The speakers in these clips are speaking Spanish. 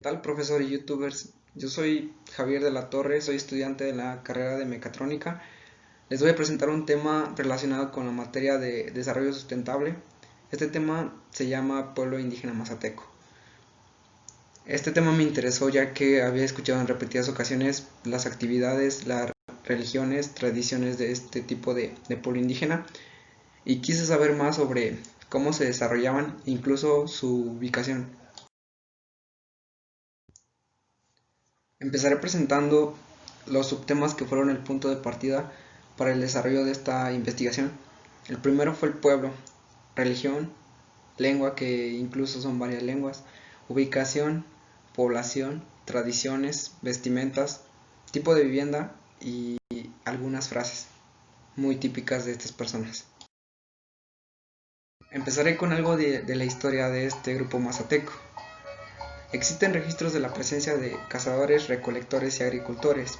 Tal profesor y youtubers? Yo soy Javier de la Torre, soy estudiante de la carrera de mecatrónica. Les voy a presentar un tema relacionado con la materia de desarrollo sustentable. Este tema se llama Pueblo Indígena Mazateco. Este tema me interesó ya que había escuchado en repetidas ocasiones las actividades, las religiones, tradiciones de este tipo de pueblo indígena y quise saber más sobre cómo se desarrollaban, incluso su ubicación. Empezaré presentando los subtemas que fueron el punto de partida para el desarrollo de esta investigación. El primero fue el pueblo, religión, lengua, que incluso son varias lenguas, ubicación, población, tradiciones, vestimentas, tipo de vivienda y algunas frases muy típicas de estas personas. Empezaré con algo de la historia de este grupo mazateco. Existen registros de la presencia de cazadores, recolectores y agricultores,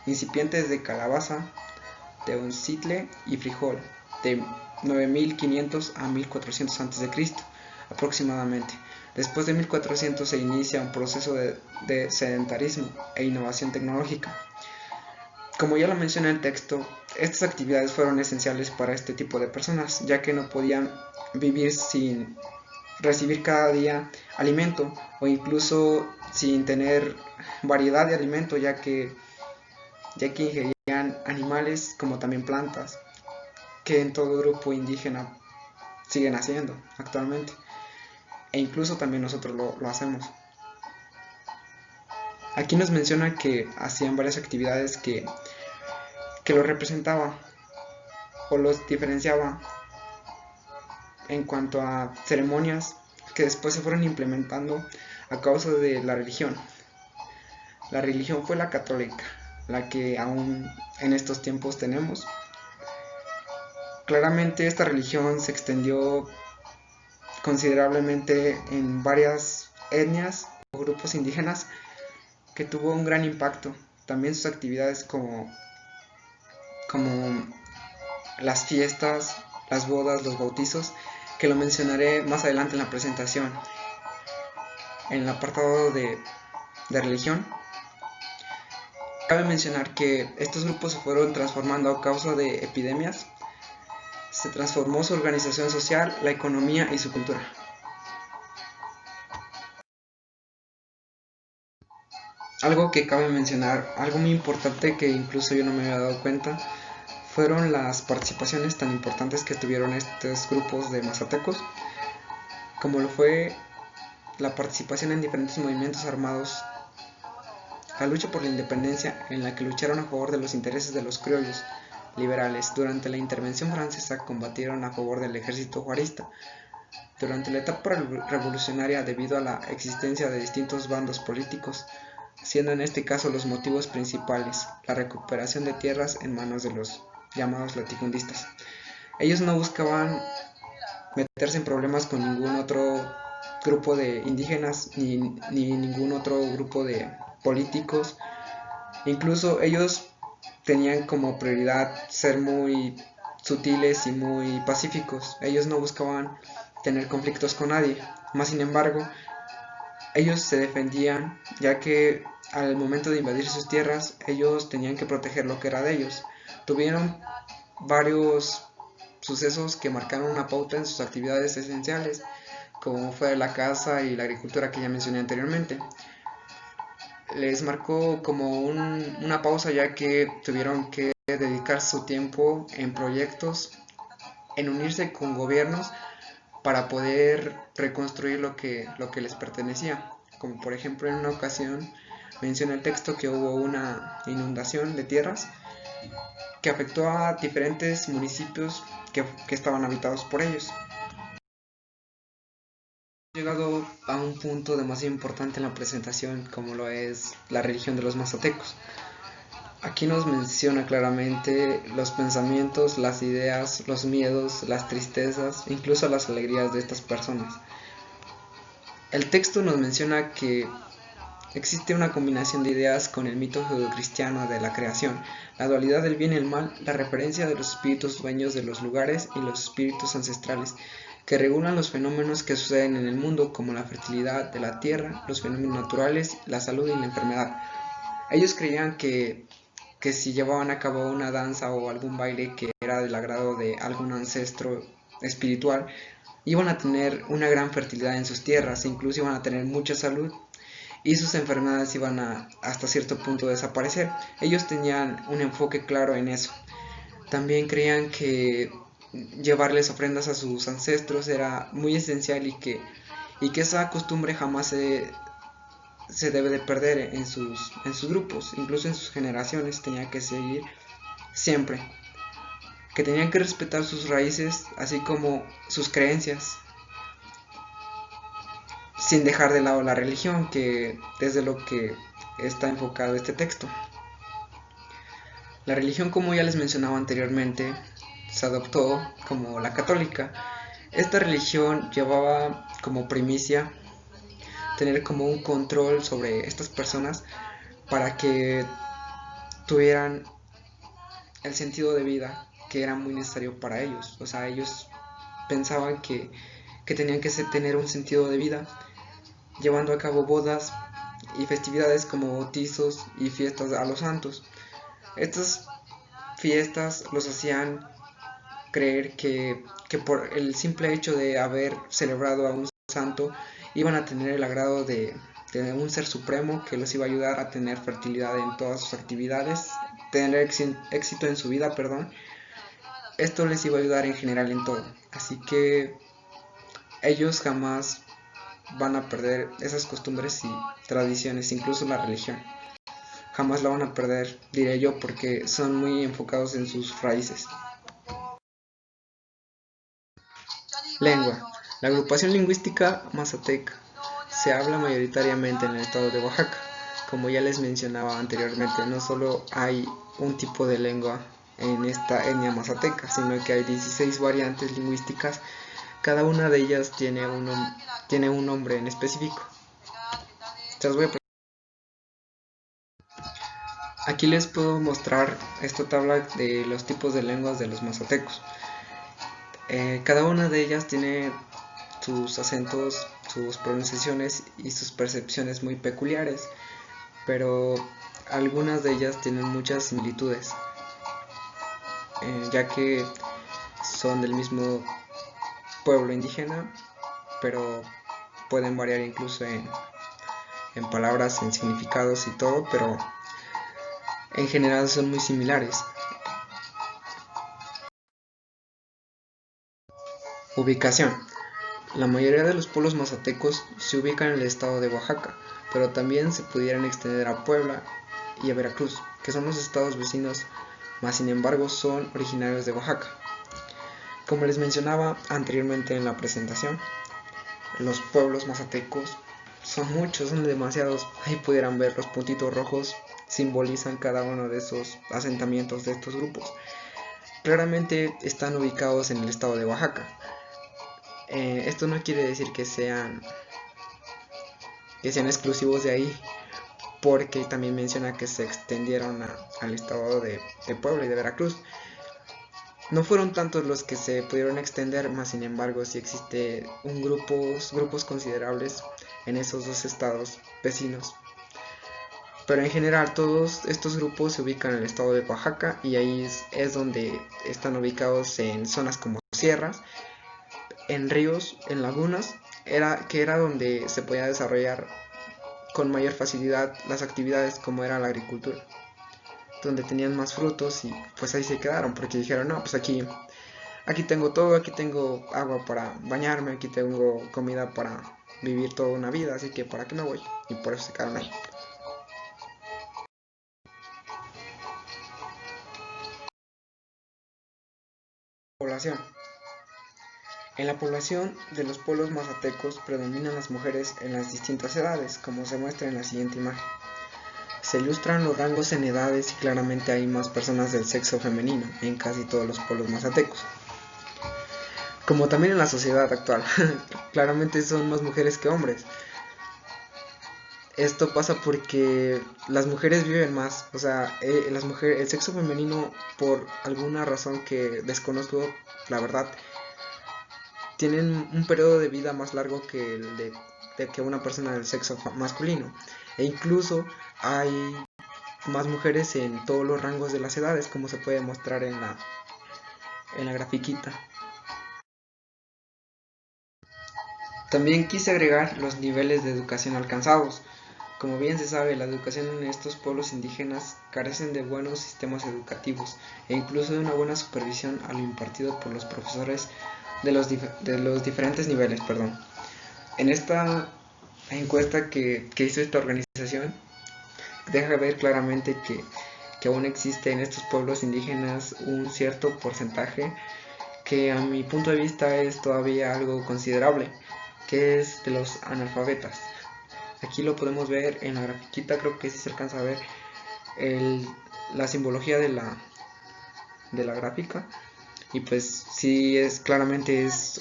incipientes de calabaza, teoncitle y frijol, de 9500 a 1400 a.C. aproximadamente. Después de 1400 se inicia un proceso de sedentarismo e innovación tecnológica. Como ya lo menciona el texto, estas actividades fueron esenciales para este tipo de personas, ya que no podían vivir sin recibir cada día alimento o incluso sin tener variedad de alimento, ya que ingerían animales como también plantas, que en todo grupo indígena siguen haciendo actualmente, e incluso también nosotros lo hacemos. Aquí nos menciona que hacían varias actividades que lo representaba o los diferenciaba en cuanto a ceremonias que después se fueron implementando a causa de la religión. La religión fue la católica, la que aún en estos tiempos tenemos. Claramente esta religión se extendió considerablemente en varias etnias o grupos indígenas, que tuvo un gran impacto. También sus actividades como las fiestas, las bodas, los bautizos, que lo mencionaré más adelante en la presentación. En el apartado de religión, cabe mencionar que estos grupos se fueron transformando a causa de epidemias. Se transformó su organización social, la economía y su cultura. Algo que cabe mencionar, algo muy importante que incluso yo no me había dado cuenta, fueron las participaciones tan importantes que tuvieron estos grupos de mazatecos, como lo fue la participación en diferentes movimientos armados, la lucha por la independencia, en la que lucharon a favor de los intereses de los criollos liberales. Durante la intervención francesa combatieron a favor del ejército juarista. Durante la etapa revolucionaria, debido a la existencia de distintos bandos políticos, siendo en este caso los motivos principales la recuperación de tierras en manos de los llamados latifundistas. Ellos no buscaban meterse en problemas con ningún otro grupo de indígenas ni ningún otro grupo de políticos. Incluso ellos tenían como prioridad ser muy sutiles y muy pacíficos. Ellos no buscaban tener conflictos con nadie. Más sin embargo, ellos se defendían, ya que al momento de invadir sus tierras, ellos tenían que proteger lo que era de ellos. Tuvieron varios sucesos que marcaron una pauta en sus actividades esenciales, como fue la caza y la agricultura que ya mencioné anteriormente. Les marcó como una pausa, ya que tuvieron que dedicar su tiempo en proyectos, en unirse con gobiernos para poder reconstruir lo que les pertenecía. Como por ejemplo en una ocasión menciona el texto que hubo una inundación de tierras que afectó a diferentes municipios que estaban habitados por ellos. Llegado a un punto demasiado importante en la presentación, como lo es la religión de los mazatecos. Aquí nos menciona claramente los pensamientos, las ideas, los miedos, las tristezas, incluso las alegrías de estas personas. El texto nos menciona que existe una combinación de ideas con el mito judeocristiano de la creación, la dualidad del bien y el mal, la referencia de los espíritus dueños de los lugares y los espíritus ancestrales que regulan los fenómenos que suceden en el mundo, como la fertilidad de la tierra, los fenómenos naturales, la salud y la enfermedad. Ellos creían que si llevaban a cabo una danza o algún baile que era del agrado de algún ancestro espiritual, iban a tener una gran fertilidad en sus tierras, e incluso iban a tener mucha salud y sus enfermedades iban a hasta cierto punto desaparecer. Ellos tenían un enfoque claro en eso. También creían que llevarles ofrendas a sus ancestros era muy esencial y que esa costumbre jamás se debe de perder en sus grupos, incluso en sus generaciones tenía que seguir siempre, que tenían que respetar sus raíces así como sus creencias, sin dejar de lado la religión, que desde lo que está enfocado este texto. La religión, como ya les mencionaba anteriormente, se adoptó como la católica. Esta religión llevaba como primicia tener como un control sobre estas personas para que tuvieran el sentido de vida que era muy necesario para ellos. O sea, ellos pensaban que tenían que tener un sentido de vida, llevando a cabo bodas y festividades como bautizos y fiestas a los santos. Estas fiestas los hacían creer que por el simple hecho de haber celebrado a un santo iban a tener el agrado de un ser supremo que los iba a ayudar a tener fertilidad en todas sus actividades, tener éxito en su vida, perdón. Esto les iba a ayudar en general en todo. Así que ellos jamás van a perder esas costumbres y tradiciones, incluso la religión. Jamás la van a perder, diré yo, porque son muy enfocados en sus raíces. Lengua. La agrupación lingüística mazateca se habla mayoritariamente en el estado de Oaxaca. Como ya les mencionaba anteriormente, no solo hay un tipo de lengua en esta etnia mazateca, sino que hay 16 variantes lingüísticas. Cada una de ellas tiene un nombre en específico. Aquí les puedo mostrar esta tabla de los tipos de lenguas de los mazatecos. Cada una de ellas tiene sus acentos, sus pronunciaciones y sus percepciones muy peculiares, pero algunas de ellas tienen muchas similitudes, ya que son del mismo pueblo indígena, pero pueden variar incluso en palabras, en significados y todo, pero en general son muy similares. Ubicación. La mayoría de los pueblos mazatecos se ubican en el estado de Oaxaca, pero también se pudieran extender a Puebla y a Veracruz, que son los estados vecinos, mas sin embargo son originarios de Oaxaca. Como les mencionaba anteriormente en la presentación, los pueblos mazatecos son muchos, son demasiados. Ahí pudieran ver los puntitos rojos, simbolizan cada uno de esos asentamientos de estos grupos. Claramente están ubicados en el estado de Oaxaca. Esto no quiere decir que sean exclusivos de ahí, porque también menciona que se extendieron al estado de Puebla y de Veracruz. No fueron tantos los que se pudieron extender, más sin embargo sí existe grupos considerables en esos dos estados vecinos. Pero en general todos estos grupos se ubican en el estado de Oaxaca y ahí es donde están ubicados en zonas como sierras, en ríos, en lagunas, que era donde se podía desarrollar con mayor facilidad las actividades como era la agricultura, donde tenían más frutos y pues ahí se quedaron porque dijeron, no, pues aquí tengo todo, aquí tengo agua para bañarme, aquí tengo comida para vivir toda una vida, así que ¿para qué me voy? Y por eso se quedaron ahí. Población. En la población de los pueblos mazatecos predominan las mujeres en las distintas edades, como se muestra en la siguiente imagen. Se ilustran los rangos en edades y claramente hay más personas del sexo femenino en casi todos los pueblos mazatecos. Como también en la sociedad actual, claramente son más mujeres que hombres. Esto pasa porque las mujeres viven más, o sea, el sexo femenino, por alguna razón que desconozco, la verdad, tienen un periodo de vida más largo que el de que una persona del sexo masculino. E incluso hay más mujeres en todos los rangos de las edades, como se puede mostrar en la grafiquita. También quise agregar los niveles de educación alcanzados. Como bien se sabe, la educación en estos pueblos indígenas carecen de buenos sistemas educativos e incluso de una buena supervisión a lo impartido por los profesores de los diferentes niveles. En esta encuesta que hizo esta organización, deja ver claramente que aún existe en estos pueblos indígenas un cierto porcentaje que a mi punto de vista es todavía algo considerable, que es de los analfabetas. Aquí lo podemos ver en la grafiquita, creo que sí se alcanza a ver la simbología de la gráfica, y pues sí claramente es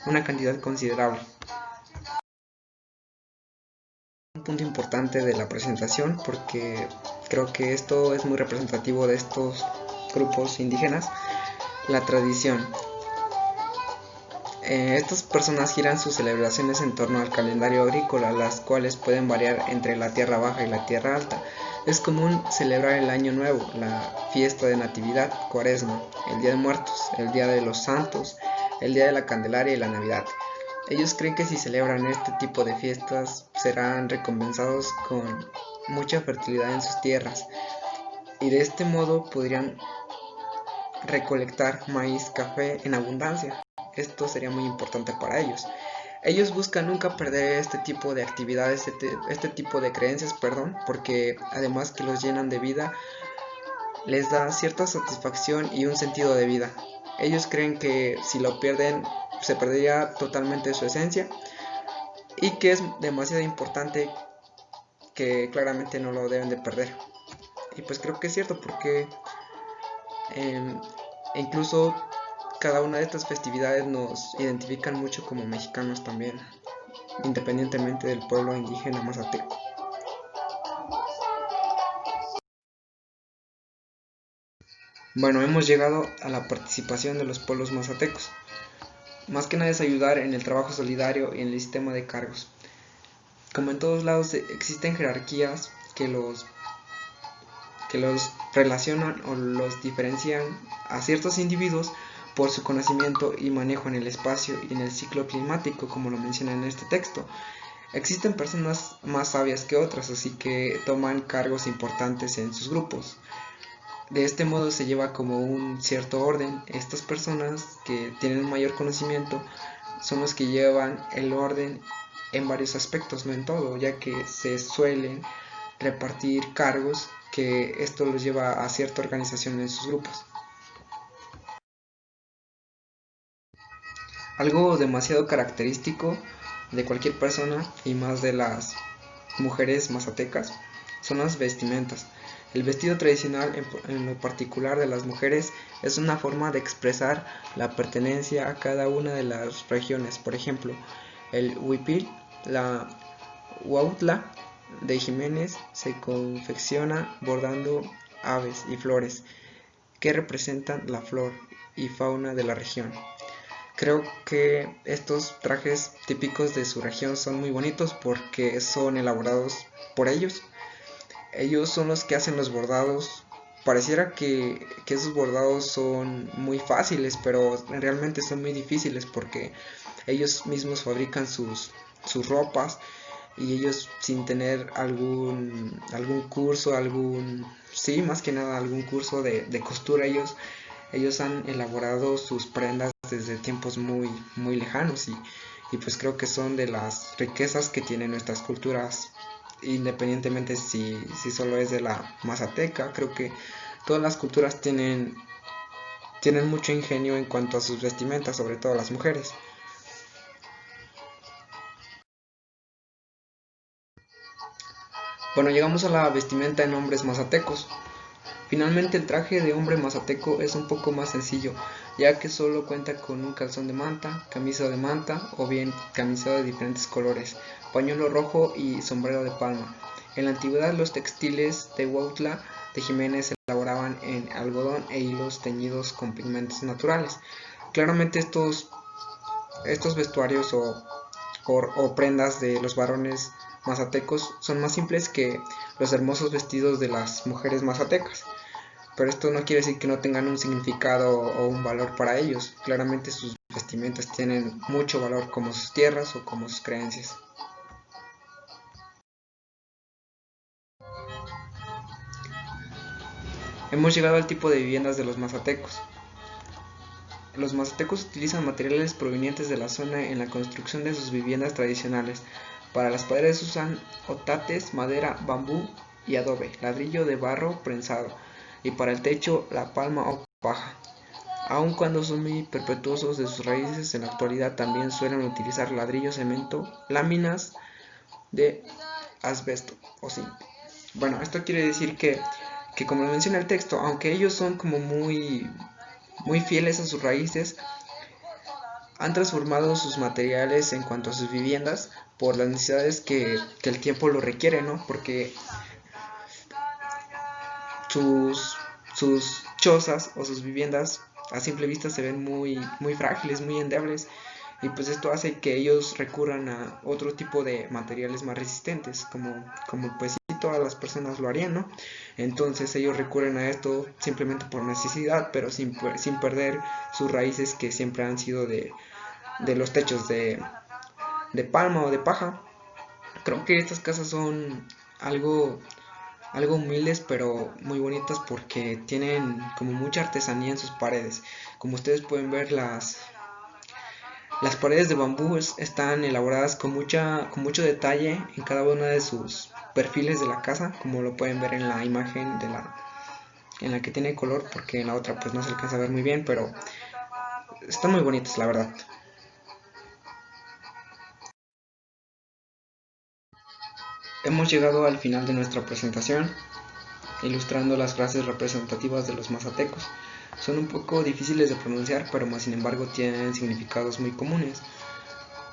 una cantidad considerable. Un punto importante de la presentación, porque creo que esto es muy representativo de estos grupos indígenas, la tradición. Estas personas giran sus celebraciones en torno al calendario agrícola, las cuales pueden variar entre la tierra baja y la tierra alta. Es común celebrar el Año Nuevo, la fiesta de Natividad, Cuaresma, el Día de Muertos, el Día de los Santos, el Día de la Candelaria y la Navidad. Ellos creen que si celebran este tipo de fiestas serán recompensados con mucha fertilidad en sus tierras, y de este modo podrían recolectar maíz, café en abundancia. Esto sería muy importante para ellos. Ellos buscan nunca perder este tipo de actividades, este tipo de creencias, porque además que los llenan de vida, les da cierta satisfacción y un sentido de vida. Ellos creen que si lo pierden, se perdería totalmente su esencia, y que es demasiado importante, que claramente no lo deben de perder. Y pues creo que es cierto, porque incluso cada una de estas festividades nos identifican mucho como mexicanos también, independientemente del pueblo indígena mazateco. Bueno, hemos llegado a la participación de los pueblos mazatecos. Más que nada es ayudar en el trabajo solidario y en el sistema de cargos. Como en todos lados existen jerarquías que los relacionan o los diferencian a ciertos individuos por su conocimiento y manejo en el espacio y en el ciclo climático, como lo menciona en este texto. Existen personas más sabias que otras, así que toman cargos importantes en sus grupos. De este modo se lleva como un cierto orden. Estas personas que tienen mayor conocimiento son los que llevan el orden en varios aspectos, no en todo, ya que se suelen repartir cargos, que esto los lleva a cierta organización en sus grupos. Algo demasiado característico de cualquier persona, y más de las mujeres mazatecas, son las vestimentas. El vestido tradicional, en lo particular de las mujeres, es una forma de expresar la pertenencia a cada una de las regiones. Por ejemplo, el huipil, la huautla de Jiménez, se confecciona bordando aves y flores que representan la flor y fauna de la región. Creo que estos trajes típicos de su región son muy bonitos porque son elaborados por ellos. Ellos son los que hacen los bordados. Pareciera que esos bordados son muy fáciles, pero realmente son muy difíciles, porque ellos mismos fabrican sus ropas, y ellos, sin tener algún curso, sí, más que nada algún curso de costura, ellos han elaborado sus prendas desde tiempos muy, muy lejanos, y pues creo que son de las riquezas que tienen nuestras culturas, independientemente si solo es de la mazateca. Creo que todas las culturas tienen mucho ingenio en cuanto a sus vestimentas, sobre todo las mujeres. Bueno, llegamos a la vestimenta en hombres mazatecos. Finalmente, el traje de hombre mazateco es un poco más sencillo, ya que solo cuenta con un calzón de manta, camisa de manta o bien camisa de diferentes colores, pañuelo rojo y sombrero de palma. En la antigüedad, los textiles de Huautla de Jiménez se elaboraban en algodón e hilos teñidos con pigmentos naturales. Claramente estos estos vestuarios o prendas de los varones mazatecos son más simples que los hermosos vestidos de las mujeres mazatecas. Pero esto no quiere decir que no tengan un significado o un valor para ellos. Claramente sus vestimentas tienen mucho valor como sus tierras o como sus creencias. Hemos llegado al tipo de viviendas de los mazatecos. Los mazatecos utilizan materiales provenientes de la zona en la construcción de sus viviendas tradicionales. Para las paredes usan otates, madera, bambú y adobe, ladrillo de barro prensado, y para el techo la palma o paja. Aun cuando son muy perpetuosos de sus raíces, en la actualidad también suelen utilizar ladrillo, cemento, láminas de asbesto o zinc. Bueno, esto quiere decir que como lo menciona el texto, aunque ellos son como muy fieles a sus raíces, han transformado sus materiales en cuanto a sus viviendas por las necesidades que el tiempo lo requiere, ¿no? Porque sus, sus chozas o sus viviendas a simple vista se ven muy frágiles, muy endebles, y pues esto hace que ellos recurran a otro tipo de materiales más resistentes, como pues sí, todas las personas lo harían, ¿no? Entonces ellos recurren a esto simplemente por necesidad, pero sin perder sus raíces que siempre han sido de los techos de palma o de paja. Creo que estas casas son algo algo humildes pero muy bonitas porque tienen como mucha artesanía en sus paredes. Como ustedes pueden ver, las paredes de bambú están elaboradas con mucho detalle en cada una de sus perfiles de la casa, como lo pueden ver en la imagen en la que tiene color, porque en la otra pues no se alcanza a ver muy bien, pero están muy bonitas la verdad. Hemos llegado al final de nuestra presentación, ilustrando las frases representativas de los mazatecos. Son un poco difíciles de pronunciar, pero más sin embargo tienen significados muy comunes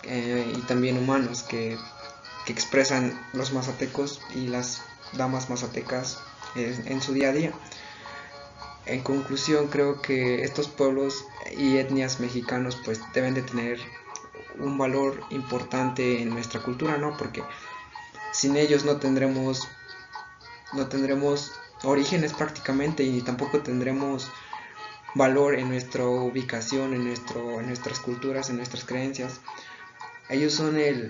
y también humanos que expresan los mazatecos y las damas mazatecas en su día a día. En conclusión, creo que estos pueblos y etnias mexicanos pues deben de tener un valor importante en nuestra cultura, ¿no? Porque sin ellos no tendremos orígenes prácticamente y tampoco tendremos valor en nuestra ubicación, en nuestras culturas, en nuestras creencias. Ellos son el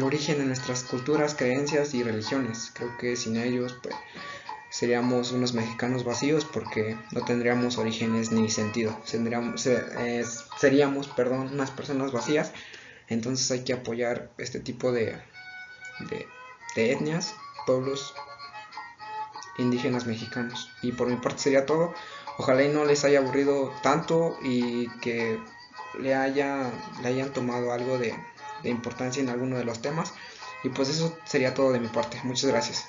origen de nuestras culturas, creencias y religiones. Creo que sin ellos pues, seríamos unos mexicanos vacíos porque no tendríamos orígenes ni sentido. Seríamos, perdón, unas personas vacías. Entonces hay que apoyar este tipo de, de etnias, pueblos indígenas mexicanos. Y por mi parte sería todo. Ojalá y no les haya aburrido tanto y que le hayan tomado algo de importancia en alguno de los temas. Y pues eso sería todo de mi parte. Muchas gracias.